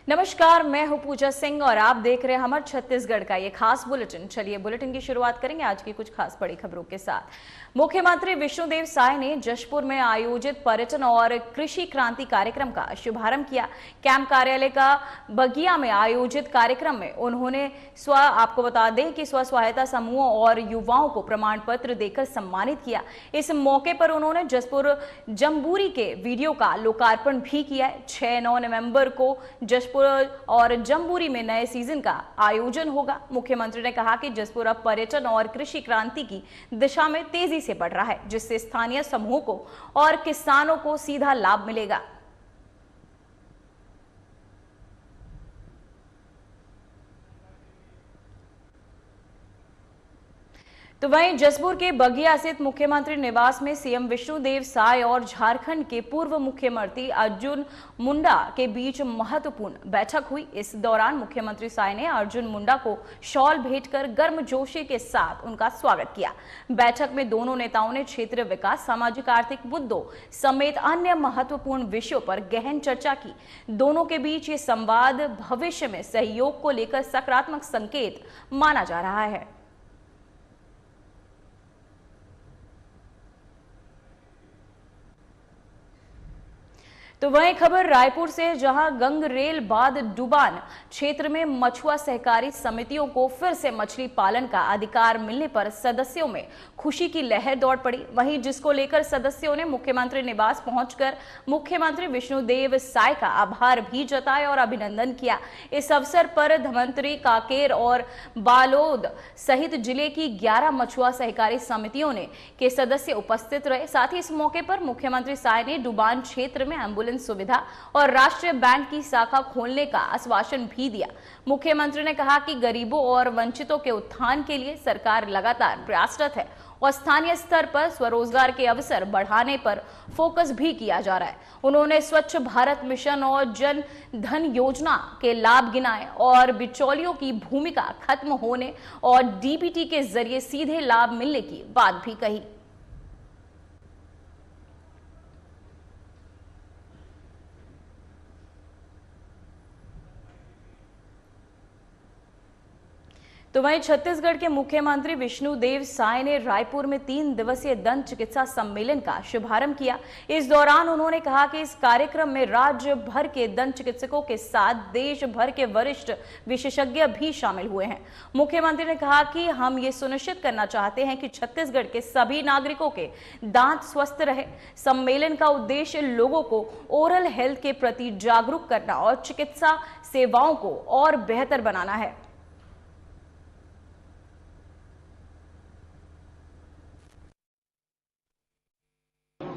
नमस्कार, मैं हूं पूजा सिंह और आप देख रहे हैं हमारे छत्तीसगढ़ का ये खास बुलेटिन। चलिए बुलेटिन की शुरुआत करेंगे आज की कुछ खास बड़ी खबरों के साथ। मुख्यमंत्री विष्णुदेव साय ने जशपुर में आयोजित पर्यटन और कृषि क्रांति कार्यक्रम का शुभारंभ किया। कैंप कार्यालय का बगिया में आयोजित कार्यक्रम में उन्होंने आपको बता दें कि स्व सहायता समूहों और युवाओं को प्रमाण पत्र देकर सम्मानित किया। इस मौके पर उन्होंने जशपुर जम्बूरी के वीडियो का लोकार्पण भी किया। 6-9 नवंबर को जशपुर और जम्बूरी में नए सीजन का आयोजन होगा। मुख्यमंत्री ने कहा कि जशपुर अब पर्यटन और कृषि क्रांति की दिशा में तेजी से बढ़ रहा है, जिससे स्थानीय समूहों को और किसानों को सीधा लाभ मिलेगा। तो वहीं जशपुर के बगिया स्थित मुख्यमंत्री निवास में सीएम विष्णुदेव साय और झारखंड के पूर्व मुख्यमंत्री अर्जुन मुंडा के बीच महत्वपूर्ण बैठक हुई। इस दौरान मुख्यमंत्री साय ने अर्जुन मुंडा को शॉल भेंटकर गर्मजोशी के साथ उनका स्वागत किया। बैठक में दोनों नेताओं ने क्षेत्रीय विकास, सामाजिक आर्थिक मुद्दों समेत अन्य महत्वपूर्ण विषयों पर गहन चर्चा की। दोनों के बीच ये संवाद भविष्य में सहयोग को लेकर सकारात्मक संकेत माना जा रहा है। तो वहीं खबर रायपुर से, जहां गंगरेल बाद डुबान क्षेत्र में मछुआ सहकारी समितियों को फिर से मछली पालन का अधिकार मिलने पर सदस्यों में खुशी की लहर दौड़ पड़ी। वहीं जिसको लेकर सदस्यों ने मुख्यमंत्री निवास पहुंचकर मुख्यमंत्री विष्णुदेव साय का आभार भी जताया और अभिनंदन किया। इस अवसर पर धमंतरी, कांकेर और बालोद सहित जिले की 11 मछुआ सहकारी समितियों के सदस्य उपस्थित रहे। साथ ही इस मौके पर मुख्यमंत्री साय ने डुबान क्षेत्र में एम्बुलेंस सुविधा और राष्ट्रीय बैंक की शाखा खोलने का आश्वासन भी दिया। मुख्यमंत्री ने कहा कि गरीबों और वंचितों के उत्थान के लिए सरकार लगातार प्रयासरत है और स्थानीय स्तर पर स्वरोजगार के अवसर बढ़ाने पर फोकस भी किया जा रहा है। उन्होंने स्वच्छ भारत मिशन और जन धन योजना के लाभ गिनाए और बिचौलियों की भूमिका खत्म होने और डीबीटी के जरिए सीधे लाभ मिलने की बात भी कही। तो वहीं छत्तीसगढ़ के मुख्यमंत्री विष्णुदेव साय ने रायपुर में 3 दिवसीय दंत चिकित्सा सम्मेलन का शुभारंभ किया। इस दौरान उन्होंने कहा कि इस कार्यक्रम में राज्य भर के दंत चिकित्सकों के साथ देश भर के वरिष्ठ विशेषज्ञ भी शामिल हुए हैं। मुख्यमंत्री ने कहा कि हम ये सुनिश्चित करना चाहते हैं कि छत्तीसगढ़ के सभी नागरिकों के दांत स्वस्थ रहे। सम्मेलन का उद्देश्य लोगों को ओरल हेल्थ के प्रति जागरूक करना और चिकित्सा सेवाओं को और बेहतर बनाना है।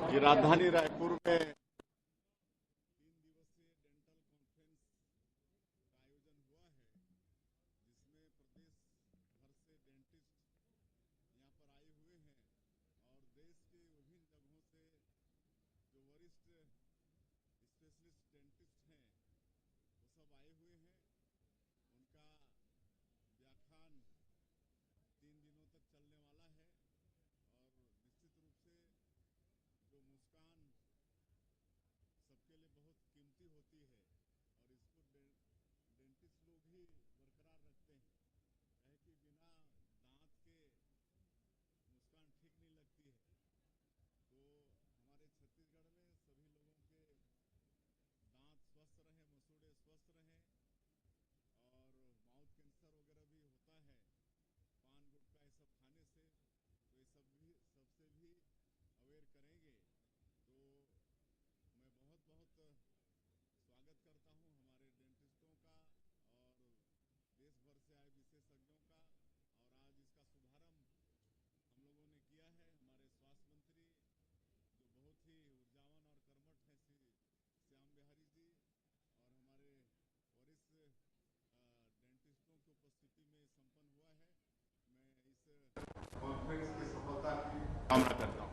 ये राजधानी रायपुर में कॉन्फ्रेंस की सफलता की कामना करता हूं।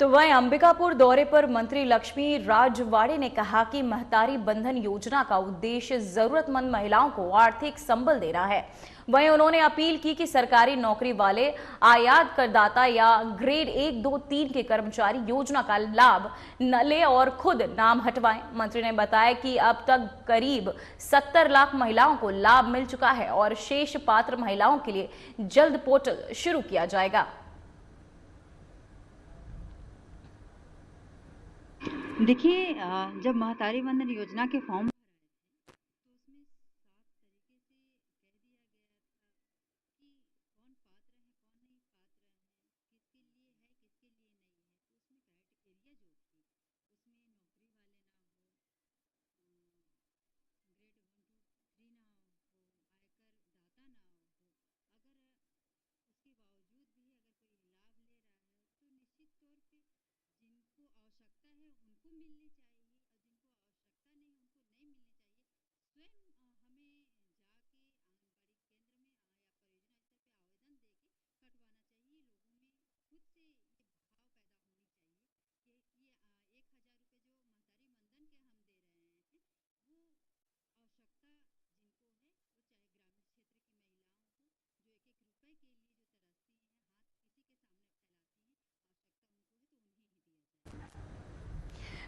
तो वहीं अंबिकापुर दौरे पर मंत्री लक्ष्मी राजवाड़े ने कहा कि महतारी बंधन योजना का उद्देश्य जरूरतमंद महिलाओं को आर्थिक संबल देना है। वहीं उन्होंने अपील की कि सरकारी नौकरी वाले आयात करदाता या ग्रेड 1, 2, 3 के कर्मचारी योजना का लाभ न ले और खुद नाम हटवाएं। मंत्री ने बताया कि अब तक करीब 70 लाख महिलाओं को लाभ मिल चुका है और शेष पात्र महिलाओं के लिए जल्द पोर्टल शुरू किया जाएगा। देखिए, जब महतारी बंधन योजना के फॉर्म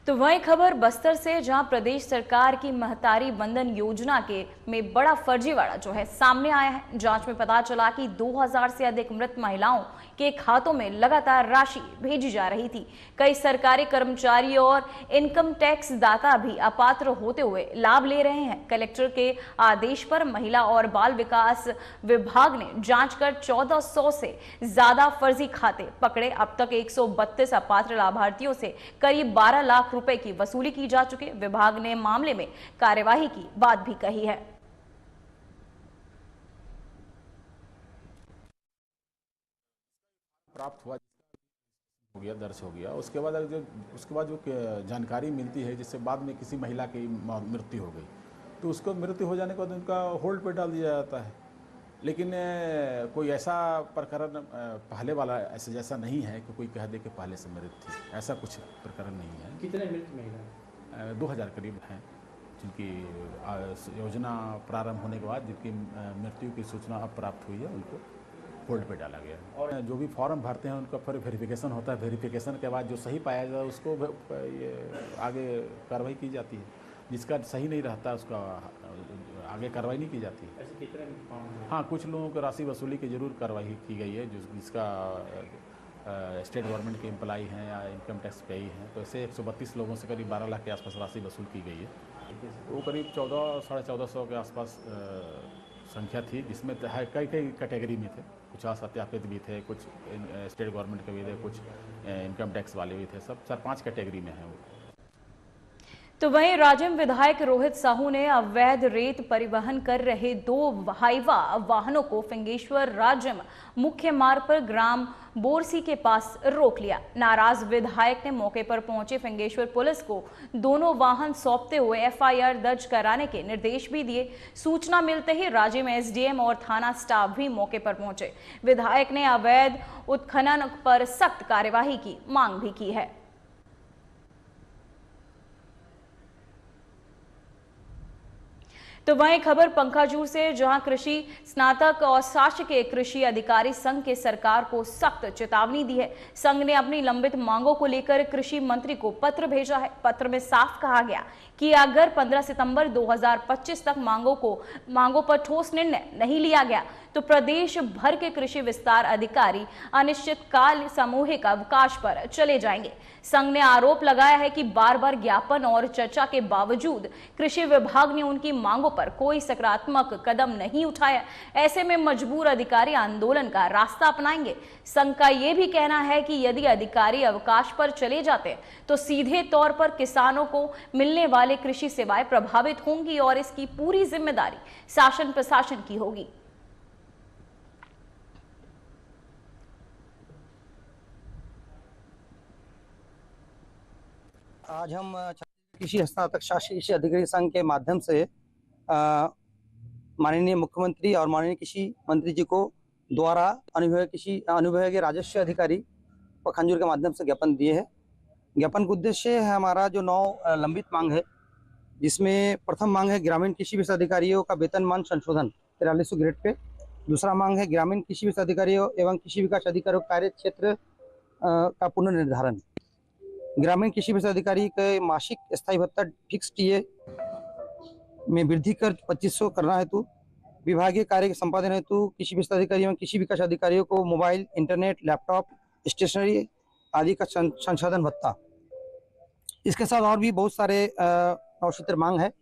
तो वही खबर बस्तर से, जहां प्रदेश सरकार की महतारी बंधन योजना के में बड़ा फर्जीवाड़ा जो है सामने आया है। जांच में पता चला कि 2000 से अधिक मृत महिलाओं के खातों में लगातार राशि भेजी जा रही थी। कई सरकारी कर्मचारी और इनकम टैक्स दाता भी अपात्र होते हुए लाभ ले रहे हैं। कलेक्टर के आदेश पर महिला और बाल विकास विभाग ने जांच कर 1400 से ज्यादा फर्जी खाते पकड़े। अब तक 132 अपात्र लाभार्थियों से करीब 12 लाख रुपए की वसूली की जा चुकी। विभाग ने मामले में कार्यवाही की बात भी कही है। प्राप्त हुआ हो गया, दर्ज हो गया। उसके बाद जो जानकारी मिलती है, जिससे बाद में किसी महिला की मृत्यु हो गई तो उसको मृत्यु हो जाने के बाद उनका होल्ड पे डाल दिया जाता है। लेकिन कोई ऐसा प्रकरण पहले वाला ऐसे जैसा नहीं है कि कोई कह दे कि पहले से मृत थी, ऐसा कुछ प्रकरण नहीं है। कितने मृत महिला? 2000 करीब हैं जिनकी योजना प्रारंभ होने के बाद जिनकी मृत्यु की सूचना अब प्राप्त हुई है, उनको होल्ड पे डाला गया। और जो भी फॉर्म भरते हैं उनका फिर वेरिफिकेशन होता है। वेरिफिकेशन के बाद जो सही पाया जाता है उसको ये आगे कार्रवाई की जाती है। जिसका सही नहीं रहता उसका आगे कार्रवाई नहीं की जाती। ऐसे कितने फॉर्म? हाँ, कुछ लोगों को राशि वसूली की जरूर कार्रवाई की गई है, जिसका स्टेट गवर्नमेंट के एम्प्लाई हैं या इनकम टैक्स पेई हैं। तो ऐसे 132 लोगों से करीब 12 लाख के आसपास राशि वसूल की गई है। वो करीब 1400-1450 के आसपास संख्या थी, जिसमें कई कैटेगरी में थे। कुछ असत्यापित भी थे, कुछ स्टेट गवर्नमेंट के भी थे, कुछ इनकम टैक्स वाले भी थे। सब 4-5 कैटेगरी में हैं वो। तो वहीं राजिम विधायक रोहित साहू ने अवैध रेत परिवहन कर रहे 2 हाईवा वाहनों को फिंगेश्वर राजिम मुख्य मार्ग पर ग्राम बोरसी के पास रोक लिया। नाराज विधायक ने मौके पर पहुंचे फिंगेश्वर पुलिस को दोनों वाहन सौंपते हुए एफआईआर दर्ज कराने के निर्देश भी दिए। सूचना मिलते ही राजिम एसडीएम और थाना स्टाफ भी मौके पर पहुंचे। विधायक ने अवैध उत्खनन पर सख्त कार्यवाही की मांग भी की है। तो वहीं खबर पंखाजूर से, जहां कृषि स्नातक और शासकीय कृषि अधिकारी संघ के सरकार को सख्त चेतावनी दी है। संघ ने अपनी लंबित मांगों को लेकर कृषि मंत्री को पत्र भेजा है। पत्र में साफ कहा गया कि अगर 15 सितंबर 2025 तक मांगों पर ठोस निर्णय नहीं लिया गया तो प्रदेश भर के कृषि विस्तार अधिकारी अनिश्चितकाल सामूहिक अवकाश पर चले जाएंगे। संघ ने आरोप लगाया है कि बार बार ज्ञापन और चर्चा के बावजूद कृषि विभाग ने उनकी मांगों पर कोई सकारात्मक कदम नहीं उठाया। ऐसे में मजबूर अधिकारी आंदोलन का रास्ता अपनाएंगे। संघ का यह भी कहना है कि यदि अधिकारी अवकाश पर चले जाते हैं तो सीधे तौर पर किसानों को मिलने वाले कृषि सेवाएं प्रभावित होंगी और इसकी पूरी जिम्मेदारी शासन प्रशासन की होगी। आज हम कृषि स्नातक शासकीय कृषि अधिकारी संघ के माध्यम से माननीय मुख्यमंत्री और माननीय कृषि मंत्री जी को द्वारा अनुविभागीय राजस्व अधिकारी पखंजूर के माध्यम से ज्ञापन दिए हैं। ज्ञापन का उद्देश्य है हमारा जो 9 लंबित मांग है, जिसमें प्रथम मांग है ग्रामीण कृषि विशेष अधिकारियों का वेतनमान संशोधन 4300 ग्रेड पे। दूसरा मांग है ग्रामीण कृषि विशेष अधिकारियों एवं कृषि विकास अधिकारियों कार्य क्षेत्र का पुनर्निर्धारण। ग्रामीण कृषि विशेष अधिकारी के मासिक स्थायी भत्ता फिक्स टीए में वृद्धि कर 2500 करना हेतु, विभागीय कार्य के संपादन हेतु कृषि विशेष अधिकारी एवं कृषि विकास अधिकारियों को मोबाइल, इंटरनेट, लैपटॉप, स्टेशनरी आदि का संसाधन भत्ता। इसके साथ और भी बहुत सारे अवसर मांग है।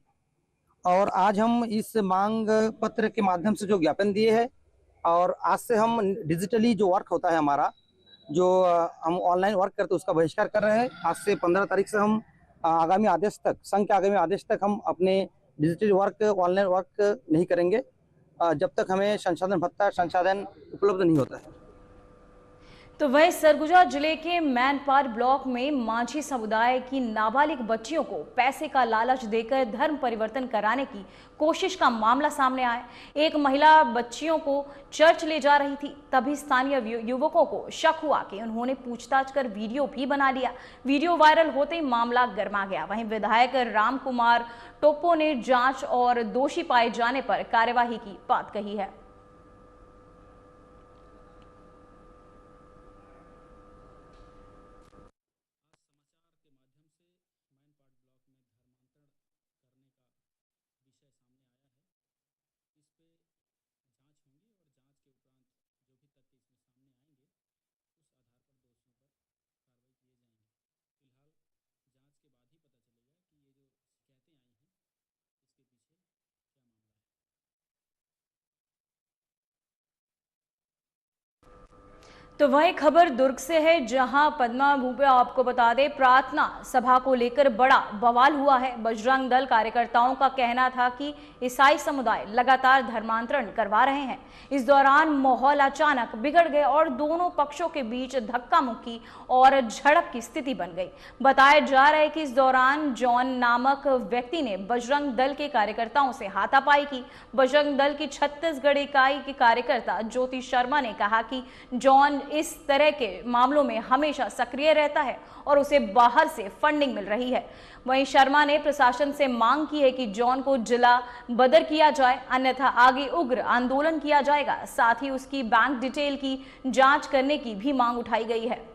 और आज हम इस मांग पत्र के माध्यम से जो ज्ञापन दिए हैं, और आज से हम डिजिटली जो वर्क होता है हमारा, जो हम ऑनलाइन वर्क करते हैं, उसका बहिष्कार कर रहे हैं। आज से 15 तारीख से हम आगामी आदेश तक, संघ के आगामी आदेश तक हम अपने डिजिटल वर्क, ऑनलाइन वर्क नहीं करेंगे जब तक हमें संसाधन भत्ता संसाधन उपलब्ध नहीं होता है। तो वहीं सरगुजा जिले के मैनपाट ब्लॉक में मांझी समुदाय की नाबालिग बच्चियों को पैसे का लालच देकर धर्म परिवर्तन कराने की कोशिश का मामला सामने आया। एक महिला बच्चियों को चर्च ले जा रही थी, तभी स्थानीय युवकों को शक हुआ कि उन्होंने पूछताछ कर वीडियो भी बना लिया। वीडियो वायरल होते ही मामला गर्मा गया। वहीं विधायक राम कुमार टोप्पो ने जांच और दोषी पाए जाने पर कार्यवाही की बात कही है। तो वही खबर दुर्ग से है, जहां पद्मा भूपे आपको बता दें, प्रार्थना सभा को लेकर बड़ा बवाल हुआ है। बजरंग दल कार्यकर्ताओं का कहना था कि ईसाई समुदाय लगातार धर्मांतरण करवा रहे हैं। इस दौरान माहौल अचानक बिगड़ गए और दोनों पक्षों के बीच धक्का मुक्की और झड़प की स्थिति बन गई। बताया जा रहा है कि इस दौरान जॉन नामक व्यक्ति ने बजरंग दल के कार्यकर्ताओं से हाथापाई की। बजरंग दल की छत्तीसगढ़ इकाई के कार्यकर्ता ज्योति शर्मा ने कहा कि जॉन इस तरह के मामलों में हमेशा सक्रिय रहता है और उसे बाहर से फंडिंग मिल रही है। वहीं शर्मा ने प्रशासन से मांग की है कि जॉन को जिला बदर किया जाए, अन्यथा आगे उग्र आंदोलन किया जाएगा। साथ ही उसकी बैंक डिटेल की जांच करने की भी मांग उठाई गई है।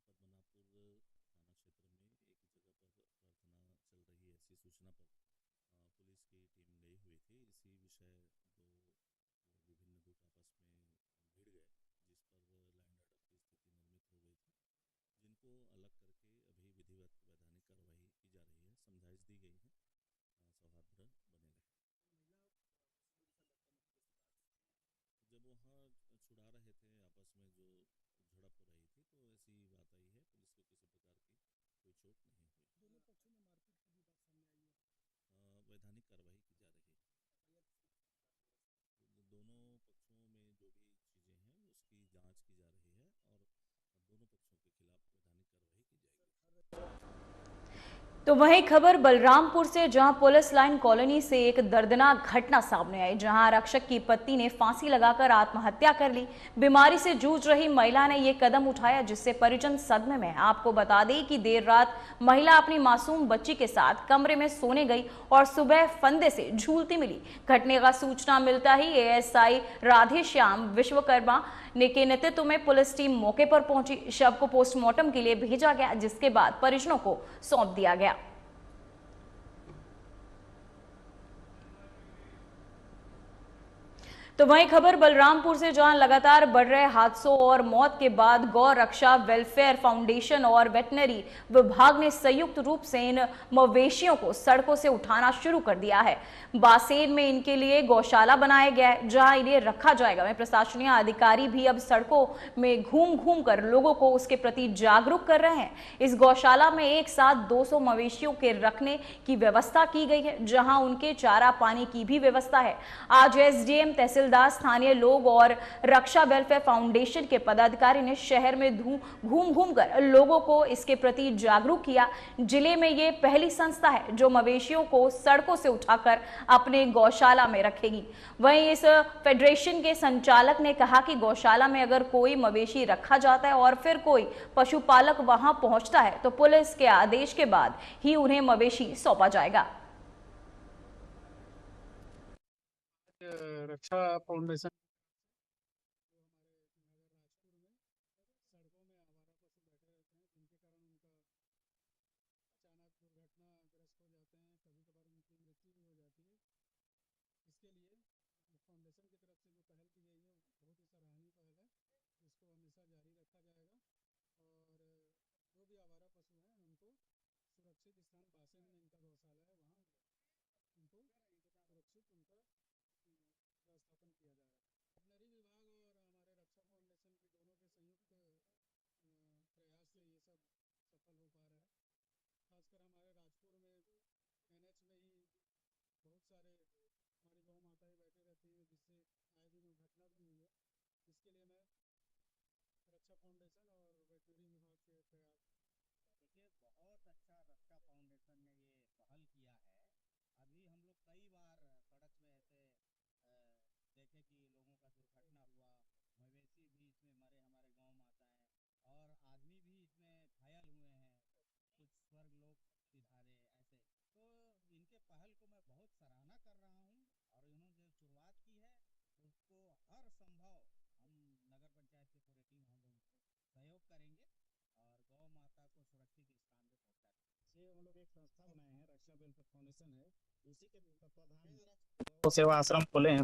सूचना पर पुलिस की टीम गई हुई थी। इसी विषय विभिन्न लोग आपस में भिड़ गए, जिस पर लैंड ऑर्डर की स्थिति निर्मित हो गई थी, जिनको अलग करके अभी विधिवत वैधानिक कार्रवाई की जा रही है। समझाइश दी गई है, सौहार्द बने रहे। जब वहाँ छुड़ा रहे थे आपस में जो झड़प हो रही थी, तो ऐसी बात आई है। पुलिस को किसी प्रकार की कोई चोट नहीं हुई। दोनों पक्षों में मारपीट की भी बात सामने आई है। वैधानिक कार्रवाई की जा रही है। दोनों पक्षों में जो भी चीजें हैं उसकी जांच की जा रही है और दोनों पक्षों के खिलाफ वैधानिक कार्रवाई की जाएगी। तो वहीं खबर बलरामपुर से, जहां पुलिस लाइन कॉलोनी से एक दर्दनाक घटना सामने आई, जहां आरक्षक की पत्नी ने फांसी लगाकर आत्महत्या कर ली। बीमारी से जूझ रही महिला ने यह कदम उठाया, जिससे परिजन सदमे में। आपको बता दें कि देर रात महिला अपनी मासूम बच्ची के साथ कमरे में सोने गई और सुबह फंदे से झूलती मिली। घटने का सूचना मिलता ही एएसआई राधेश्याम विश्वकर्मा के नेतृत्व में पुलिस टीम मौके पर पहुंची। शव को पोस्टमार्टम के लिए भेजा गया, जिसके बाद परिजनों को सौंप दिया गया। तो वहीं खबर बलरामपुर से, जहां लगातार बढ़ रहे हादसों और मौत के बाद गौ रक्षा वेलफेयर फाउंडेशन और वेटनरी विभाग ने संयुक्त रूप से इन मवेशियों को सड़कों से उठाना शुरू कर दिया है। बासेन में इनके लिए गौशाला बनाया गया है, जहां इन्हें रखा जाएगा। वहीं प्रशासनिक अधिकारी भी अब सड़कों में घूम घूम कर लोगों को उसके प्रति जागरूक कर रहे हैं। इस गौशाला में एक साथ 200 मवेशियों के रखने की व्यवस्था की गई है, जहां उनके चारा पानी की भी व्यवस्था है। आज एसडीएम, तहसीलदार, स्थानीय लोग और रक्षा वेलफेयर फाउंडेशन के पदाधिकारी ने शहर में घूम घूम कर लोगों को इसके प्रति जागरूक किया। जिले में ये पहली संस्था है जो मवेशियों को सड़कों से उठाकर अपने गौशाला में रखेगी। वहीं इस फेडरेशन के संचालक ने कहा कि गौशाला में अगर कोई मवेशी रखा जाता है और फिर कोई पशुपालक वहां पहुंचता है तो पुलिस के आदेश के बाद ही उन्हें मवेशी सौंपा जाएगा। रक्षा फाउंडेशन सेवा आश्रम खोले हैं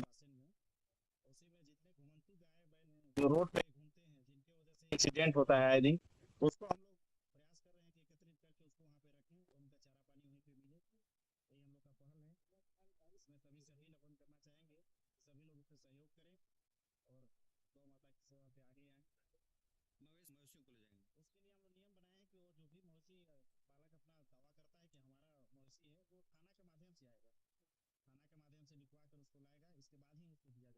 जो रोड पे एक्सीडेंट होता है आए दिन, उसको हम लोग प्रयास कर रहे हैं कि एकत्रित करके उसको वहाँ पे रखें और उनका चारा पानी वहीं पे मिले। यही हम लोग का पहल है। इसमें सभी से अपील अपन करना चाहेंगे सभी लोग इसमें सहयोग करें और गौ माता की सेवा पे आगे आए। मवेशियों को ले जाएंगे, उसके लिए हम लोग नियम बनाए हैं कि वो जो भी मवेशी पालक अपना दावा करता है कि हमारा मवेशी है, वो थाना के माध्यम से आएगा, थाना के माध्यम से लिखवा कर उसको लाएगा, इसके बाद ही उसको दिया जाएगा।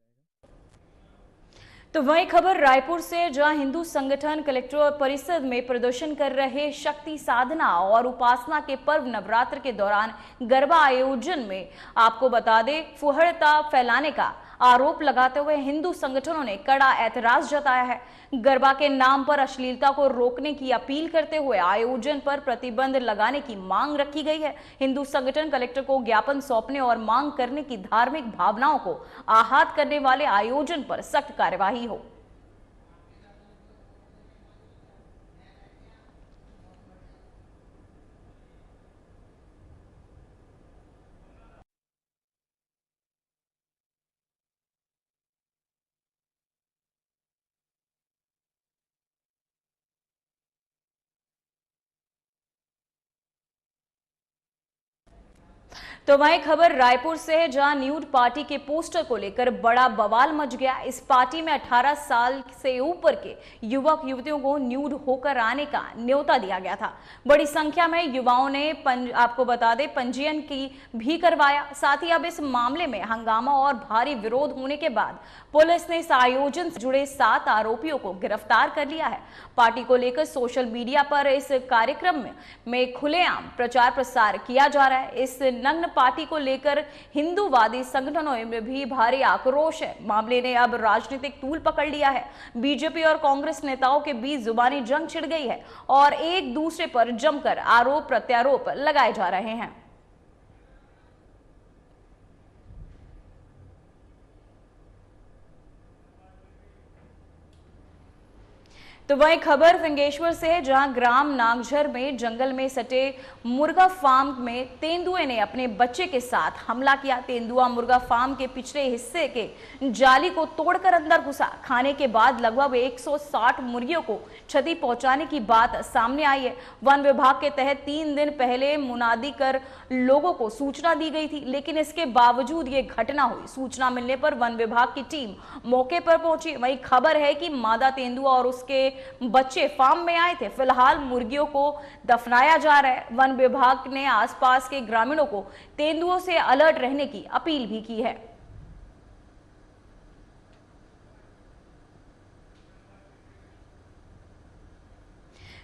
तो वहीं खबर रायपुर से, जहां हिंदू संगठन कलेक्टर परिषद में प्रदर्शन कर रहे शक्ति साधना और उपासना के पर्व नवरात्र के दौरान गरबा आयोजन में आपको बता दें फुहड़ता फैलाने का आरोप लगाते हुए हिंदू संगठनों ने कड़ा ऐतराज जताया है। गरबा के नाम पर अश्लीलता को रोकने की अपील करते हुए आयोजन पर प्रतिबंध लगाने की मांग रखी गई है। हिंदू संगठन कलेक्टर को ज्ञापन सौंपने और मांग करने की धार्मिक भावनाओं को आहत करने वाले आयोजन पर सख्त कार्यवाही हो। तो वहीं खबर रायपुर से है, जहां न्यूड पार्टी के पोस्टर को लेकर बड़ा बवाल मच गया। इस पार्टी में 18 साल से ऊपर के युवक युवतियों को न्यूड होकर आने का न्योता दिया गया था। बड़ी संख्या में युवाओं ने आपको बता दें पंजीयन की भी करवाया। साथ ही अब इस मामले में हंगामा और भारी विरोध होने के बाद पुलिस ने इस आयोजन से जुड़े 7 आरोपियों को गिरफ्तार कर लिया है। पार्टी को लेकर सोशल मीडिया पर इस कार्यक्रम में खुलेआम प्रचार प्रसार किया जा रहा है। इस नग्न पार्टी को लेकर हिंदूवादी संगठनों में भी भारी आक्रोश है। मामले ने अब राजनीतिक तूल पकड़ लिया है। बीजेपी और कांग्रेस नेताओं के बीच जुबानी जंग छिड़ गई है और एक दूसरे पर जमकर आरोप प्रत्यारोप लगाए जा रहे हैं। तो वही खबर फिंगेश्वर से है, जहां ग्राम नागझर में जंगल में सटे मुर्गा फार्म में तेंदुए ने अपने बच्चे के साथ हमला किया। तेंदुआ मुर्गा फार्म के पिछले हिस्से के जाली को तोड़कर अंदर घुसा। खाने के बाद लगभग 160 मुर्गियों को क्षति पहुंचाने की बात सामने आई है। वन विभाग के तहत 3 दिन पहले मुनादी कर लोगों को सूचना दी गई थी, लेकिन इसके बावजूद ये घटना हुई। सूचना मिलने पर वन विभाग की टीम मौके पर पहुंची। वही खबर है कि मादा तेंदुआ और उसके बच्चे फार्म में आए थे। फिलहाल मुर्गियों को दफनाया जा रहा है। वन विभाग ने आसपास के ग्रामीणों को तेंदुओं से अलर्ट रहने की अपील भी की है।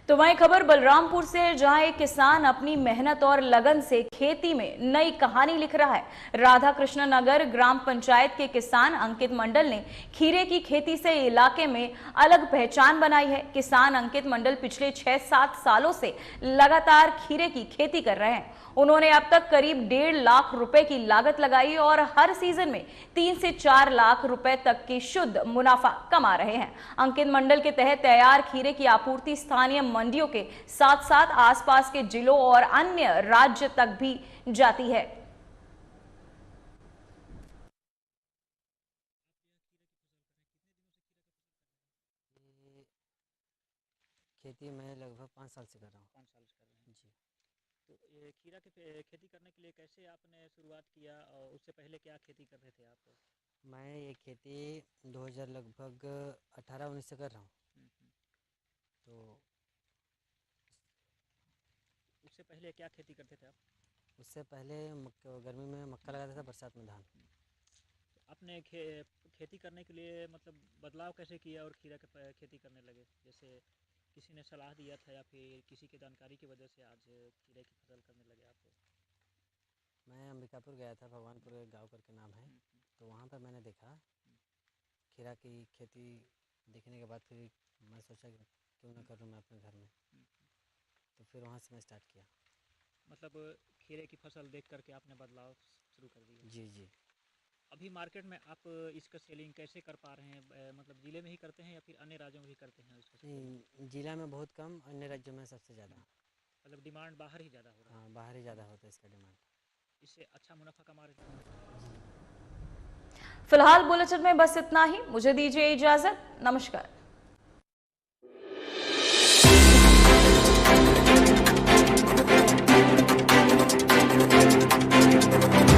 तो वहीं खबर बलरामपुर से है, जहां एक किसान अपनी मेहनत और लगन से खेती में नई कहानी लिख रहा है। राधा कृष्ण नगर ग्राम पंचायत के किसान अंकित मंडल ने खीरे की खेती से इलाके में अलग पहचान बनाई है। किसान अंकित मंडल पिछले 6-7 सालों से लगातार खीरे की खेती कर रहे हैं। उन्होंने अब तक करीब 1.5 लाख रुपए की लागत लगाई और हर सीजन में 3 से 4 लाख रुपए तक की शुद्ध मुनाफा कमा रहे हैं। अंकित मंडल के तहत तैयार खीरे की आपूर्ति स्थानीय मंडियों के साथ साथ आसपास के जिलों और अन्य राज्य तक भी जाती है। खेती मैं लगभग 5 साल से कर रहा हूँ। 5 साल से कर रहे हैं जी। तो ये खीरा की खेती करने के लिए कैसे आपने शुरुआत किया और उससे पहले क्या खेती कर रहे थे आप? मैं ये खेती 2000 लगभग 18-19 से कर रहा हूँ। तो उससे पहले क्या खेती करते थे आप? उससे पहले गर्मी में मक्का लगाता था, बरसात में धान। तो आपने खेती करने के लिए मतलब बदलाव कैसे किया और खीरा की खेती करने लगे? जैसे किसी ने सलाह दिया था या फिर किसी की जानकारी की वजह से आज खीरे की फसल करने लगे आप? मैं अंबिकापुर गया था, भगवानपुर एक गाँव करके नाम है। तो वहाँ पर मैंने देखा खीरा की खेती। देखने के बाद फिर मैं सोचा कि क्यों ना करूँ मैं अपने घर में। तो फिर वहाँ से मैं स्टार्ट किया। मतलब खीरे की फसल देख करके आपने बदलाव शुरू कर दिया? जी जी। अभी मार्केट में आप इसका सेलिंग कैसे कर पा रहे हैं? मतलब ज़िले में ही करते हैं या फिर अन्य राज्यों में भी करते हैं इसका? नहीं, जिला में बहुत कम, अन्य राज्यों में सबसे ज़्यादा। मतलब डिमांड बाहर ही ज़्यादा हो रहा है? हाँ, बाहर ही ज़्यादा होता है इसका डिमांड। इससे अच्छा मुनाफा कमा रहे हैं? फिलहाल बुलेटिन में बस इतना ही। मुझे दीजिए इजाजत। नमस्कार।